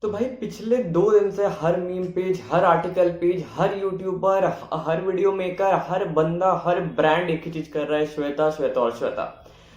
तो भाई पिछले 2 दिन से हर मीम पेज, हर आर्टिकल पेज, हर यूट्यूबर, हर वीडियो मेकर, हर बंदा, हर ब्रांड एक ही चीज कर रहा है, श्वेता श्वेता और श्वेता।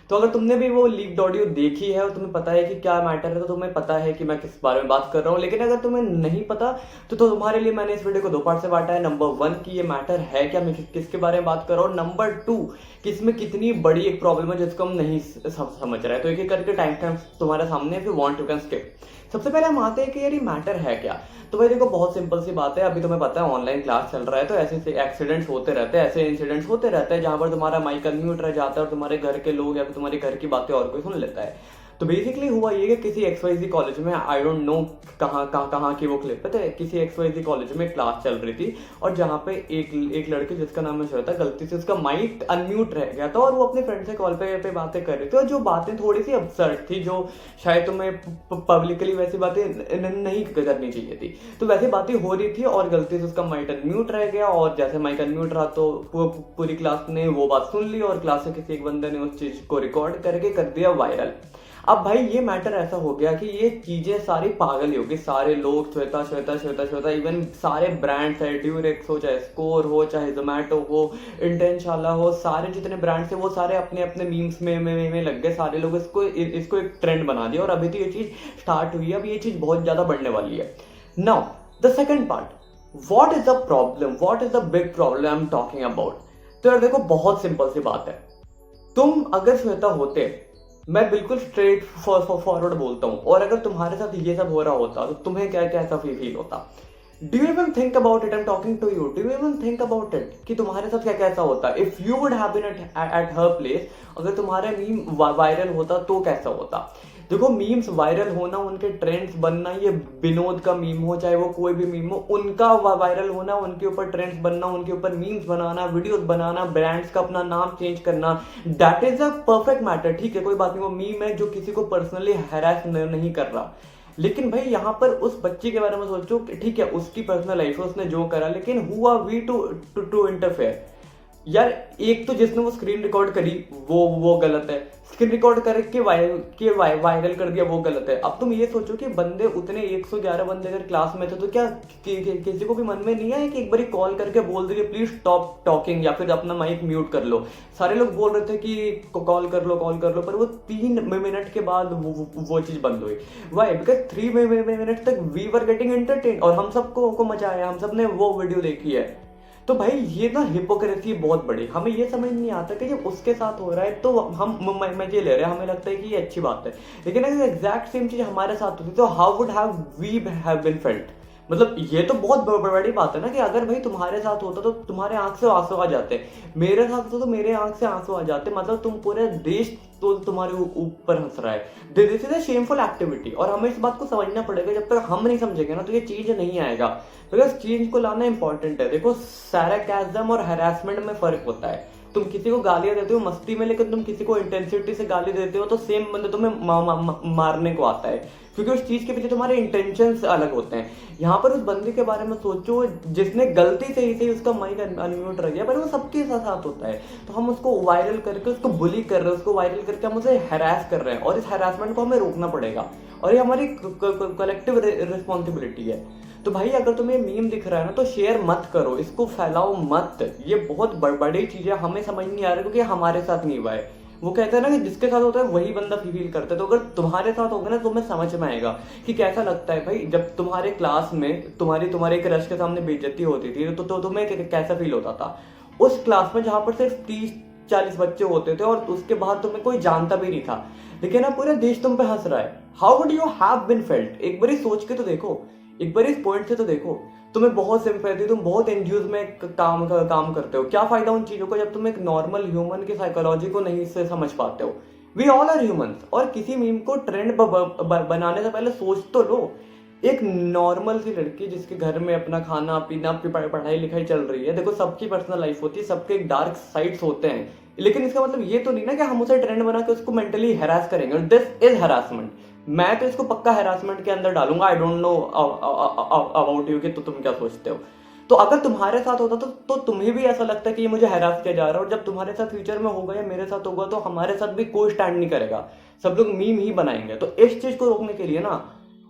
तो अगर तुमने भी वो लीक्ड ऑडियो देखी है और तुम्हें पता है कि क्या मैटर है, तो तुम्हें पता है कि मैं किस बारे में बात कर रहा हूँ। लेकिन अगर तुम्हें नहीं पता तो तुम्हारे लिए मैंने इस वीडियो को 2 पार्ट से बांटा है। नंबर 1 कि ये मैटर है क्या, मैं किसके बारे में बात कर रहा हूँ। नंबर 2 कि इसमें कितनी बड़ी एक प्रॉब्लम है जिसको हम नहीं समझ रहे हैं। तो एक एक करके टाइम टाइम तुम्हारे सामने, if you want you can skip. सबसे पहले हम आते हैं कि यार ये मैटर है क्या। तो भाई देखो, बहुत सिंपल सी बात है। अभी तुम्हें पता है ऑनलाइन क्लास चल रहा है, तो ऐसे एक्सीडेंट्स होते रहते हैं, ऐसे इंसिडेंट्स होते रहते हैं जहां पर तुम्हारा माइक अनम्यूट रह जाता है और तुम्हारे घर के लोग या फिर तुम्हारे घर की बातें और कोई सुन लेता है। तो बेसिकली हुआ ये कि किसी XYZ कॉलेज में, आई डोंट नो कहाँ की वो क्लिप है, तो किसी XYZ कॉलेज में क्लास चल रही थी और जहाँ पे एक लड़की जिसका नाम है श्वेता, गलती से उसका माइक अनम्यूट रह गया था और वो अपने फ्रेंड से कॉल पे बातें कर रही थी। और जो बातें थोड़ी सी अब्सर्ड थी, जो शायद तुम्हें पब्लिकली वैसी बातें नहीं करनी चाहिए थी, तो वैसी बातें हो रही थी और गलती से उसका माइक अनम्यूट रह गया। और जैसे माइक अनम्यूट रहा तो पूरी क्लास ने वो बात सुन ली और क्लास से किसी एक बंदे ने उस चीज को रिकॉर्ड करके कर दिया वायरल। अब भाई ये मैटर ऐसा हो गया कि ये चीजें सारी पागल ही होगी। सारे लोग श्वेता श्वेता श्वेता श्वेता, इवन सारे ब्रांड्स है, ड्यूरेक्स हो, चाहे स्कोर हो, चाहे जोमैटो हो, इंटेंशाला हो, सारे जितने ब्रांड्स है वो सारे अपने अपने मीम्स में लग गए। सारे लोग इसको एक ट्रेंड बना दिया और अभी तो ये चीज स्टार्ट हुई है, अब ये चीज बहुत ज्यादा बढ़ने वाली है। Now the second part, what is the problem, what is the big problem I am talking about. तो यार देखो, बहुत सिंपल सी बात है। तुम अगर श्वेता होते, मैं बिल्कुल स्ट्रेट फॉरवर्ड बोलता हूँ, और अगर तुम्हारे साथ ये सब हो रहा होता तो तुम्हें क्या कैसा फील होता। Do you even think about it, I am talking to you, do you even think about it कि तुम्हारे साथ क्या कैसा होता if you would have been at her place. अगर तुम्हारा मीम वायरल होता तो कैसा होता। देखो, मीम्स वायरल होना, उनके ट्रेंड्स बनना, ये विनोद का मीम हो चाहे वो कोई भी मीम हो, उनका वायरल होना, उनके ऊपर ट्रेंड्स बनना, उनके ऊपर मीम्स बनाना, वीडियोस बनाना, ब्रांड्स का अपना नाम चेंज करना, that is a perfect matter. ठीक है, कोई बात नहीं, वो मीम है जो किसी को पर्सनली हैरेस नहीं कर रहा। लेकिन भाई यहाँ पर उस बच्ची के बारे में सोचो कि ठीक है, उसकी पर्सनल लाइफ है, उसने जो करा, लेकिन who are we to interfere. यार एक तो जिसने वो स्क्रीन रिकॉर्ड करी वो गलत है, स्क्रीन रिकॉर्ड करके वायरल कर दिया वो गलत है। अब तुम ये सोचो कि बंदे उतने 111 बंदे अगर क्लास में थे तो क्या किसी को भी मन में नहीं आया कि एक बारी कॉल करके बोल दीजिए प्लीज स्टॉप टॉकिंग या फिर अपना माइक म्यूट कर लो। सारे लोग बोल रहे थे कि कॉल कर लो, पर वो 3 मिनट के बाद वो चीज बंद हुई। वाई? बिकॉज 3 मिनट तक वी वर गेटिंग एंटरटेन और हम सबको मजा आया, हम सब ने वो वीडियो देखी है। तो भाई ये ना हिपोक्रेसी बहुत बड़ी, हमें ये समझ नहीं आता कि जब उसके साथ हो रहा है तो हम मजे ले रहे हैं, हमें लगता है कि ये अच्छी बात है। लेकिन अगर एग्जैक्ट सेम चीज हमारे साथ होती तो how would have we have been felt. मतलब ये तो बहुत बड़ी बात है ना कि अगर भाई तुम्हारे साथ होता तो तुम्हारे आंख से आंसू आ जाते, मेरे साथ होता तो मेरे आंख से आंसू आ जाते। मतलब तुम पूरे देश तो तुम्हारे ऊपर हंस रहा है। This is a shameful activity और हमें इस बात को समझना पड़ेगा। जब तक हम नहीं समझेंगे ना तो ये चीज नहीं आएगा, बिकॉज चेंज को लाना इंपॉर्टेंट है। देखो, सैराकाज़म और हैरेसमेंट में फर्क होता है। तुम किसी को गालियां देते हो मस्ती में, लेकिन तुम किसी को इंटेंसिटी से गाली देते हो तो सेम बंदे तुम्हें मारने को आता है, क्योंकि उस चीज के पीछे तुम्हारे इंटेंशंस अलग होते हैं। यहाँ पर उस बंदे के बारे में सोचो जिसने गलती से ही उसका माइक अनम्यूट रह गया, पर वो सबके साथ होता है। तो हम उसको वायरल करके उसको बुली कर रहे हैं, उसको वायरल करके हम उसे हैरास कर रहे हैं और इस हैरासमेंट को हमें रोकना पड़ेगा और ये हमारी कलेक्टिव रिस्पॉन्सिबिलिटी है। तो भाई अगर तुम्हें मीम दिख रहा है ना तो शेयर मत करो, इसको फैलाओ मत। ये बहुत बड़ी चीज है, हमें समझ नहीं आ रहा क्योंकि हमारे साथ नहीं हुआ है। वो कहते हैं ना कि जिसके साथ होता है वही बंदा फील करता है। तो अगर तुम्हारे साथ होगा ना तो तुम्हें समझ में आएगा कि कैसा लगता है भाई जब तुम्हारे क्लास में तुम्हारे एक क्रश के सामने बेइज्जती होती थी तो तुम्हें कैसा फील होता था। उस क्लास में जहां पर सिर्फ 30-40 बच्चे होते थे और उसके बाद तुम्हें कोई जानता भी नहीं था, लेकिन अब पूरा देश तुम पे हंस रहा है। How would you have been felt? एक बार सोच के तो देखो, एक बार इस पॉइंट से तो देखो। तुम्हें बहुत सिंपैथी, तुम बहुत एनजीओज में काम करते हो, क्या फायदा उन चीजों को जब तुम एक नॉर्मल ह्यूमन की साइकोलॉजी को नहीं से समझ पाते हो। We all are humans. और किसी मीम को ट्रेंड बनाने से पहले सोच तो लो। एक नॉर्मल सी लड़की जिसके घर में अपना खाना पीना, पढ़ाई लिखाई चल रही है, देखो सबकी पर्सनल लाइफ होती है, सबके एक डार्क साइड्स होते हैं, लेकिन इसका मतलब ये तो नहीं ना कि हम उसे ट्रेंड बना के उसको मेंटली हैरास करेंगे। This is harassment. मैं तो इसको पक्का हैरासमेंट के अंदर डालूंगा। I don't know about you कि तो तुम क्या सोचते हो। तो अगर तुम्हारे साथ होता तो तुम्हें भी ऐसा लगता है कि ये मुझे हैरास किया जा रहा है, और जब तुम्हारे साथ फ्यूचर में होगा या मेरे साथ होगा तो हमारे साथ भी कोई स्टैंड नहीं करेगा, सब लोग मीम ही बनाएंगे। तो इस चीज को रोकने के लिए ना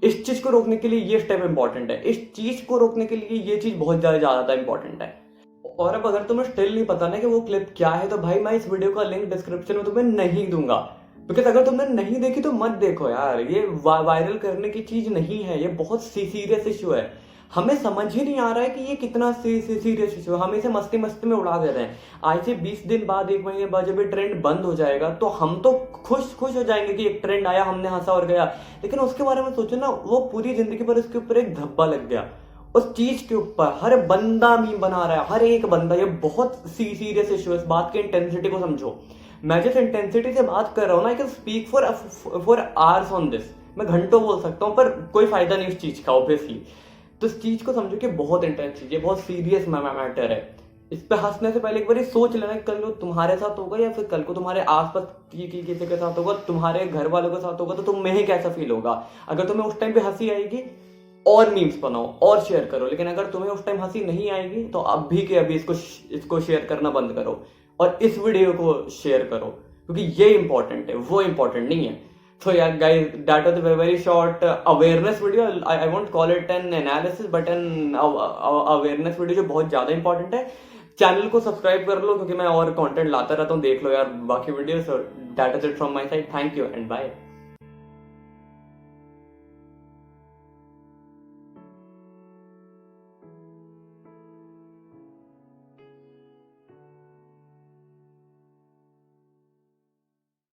इस चीज को रोकने के लिए ये स्टेप इंपॉर्टेंट है, इस चीज को रोकने के लिए ये चीज बहुत ज्यादा इंपॉर्टेंट है। और अब अगर तुम्हें स्टिल नहीं पता ना कि वो क्लिप क्या है, तो भाई मैं इस वीडियो का लिंक डिस्क्रिप्शन में तुम्हें नहीं दूंगा, बिकॉज अगर तुमने नहीं देखी तो मत देखो यार। ये वायरल करने की चीज नहीं है, ये बहुत सीरियस इशू है। हमें समझ ही नहीं आ रहा है कि ये कितना सीरियस इशू है, हम इसे मस्ती मस्ती में उड़ा दे रहे हैं। आज से 20 दिन बाद, 1 महीने बाद जब ये ट्रेंड बंद हो जाएगा तो हम तो खुश हो जाएंगे कि एक ट्रेंड आया, हमने हंसा और गया। लेकिन उसके बारे में सोचो ना, वो पूरी जिंदगी पर उसके ऊपर एक धब्बा लग गया, उस चीज के ऊपर हर बंदा मीम बना रहा है, हर एक बंदा। ये बहुत सीरियस इशू है, इस बात की इंटेंसिटी को समझो। मैं जिस इंटेंसिटी से बात कर रहा हूँ ना, I can speak for hours on this. मैं घंटों बोल सकता हूँ, पर कोई फायदा नहीं उस चीज का ऑब्वियसली। तो इस चीज को समझो कि बहुत इंटेंस चीज है, बहुत सीरियस मैटर है। इस पे हंसने से पहले एक बार सोच लेना कि कल को तुम्हारे साथ होगा, या फिर कल को तुम्हारे आसपास किसी के साथ होगा, तुम्हारे घर वालों के साथ होगा, तो तुम्हें ही कैसा फील होगा। अगर तुम्हें उस टाइम पे हंसी आएगी, और मीम्स बनाओ और शेयर करो। लेकिन अगर तुम्हें उस टाइम हंसी नहीं आएगी तो अभी के अभी इसको शेयर करना बंद करो और इस वीडियो को शेयर करो, क्योंकि ये इंपॉर्टेंट है, वो इंपॉर्टेंट नहीं है। So yeah guys, that was a very short awareness video. I won't call it an analysis but an awareness video जो बहुत ज्यादा इंपॉर्टेंट है। चैनल को सब्सक्राइब कर लो, क्योंकि मैं और कंटेंट लाता रहता हूँ, देख लो यार बाकी videos. That is it from my side, thank you and bye.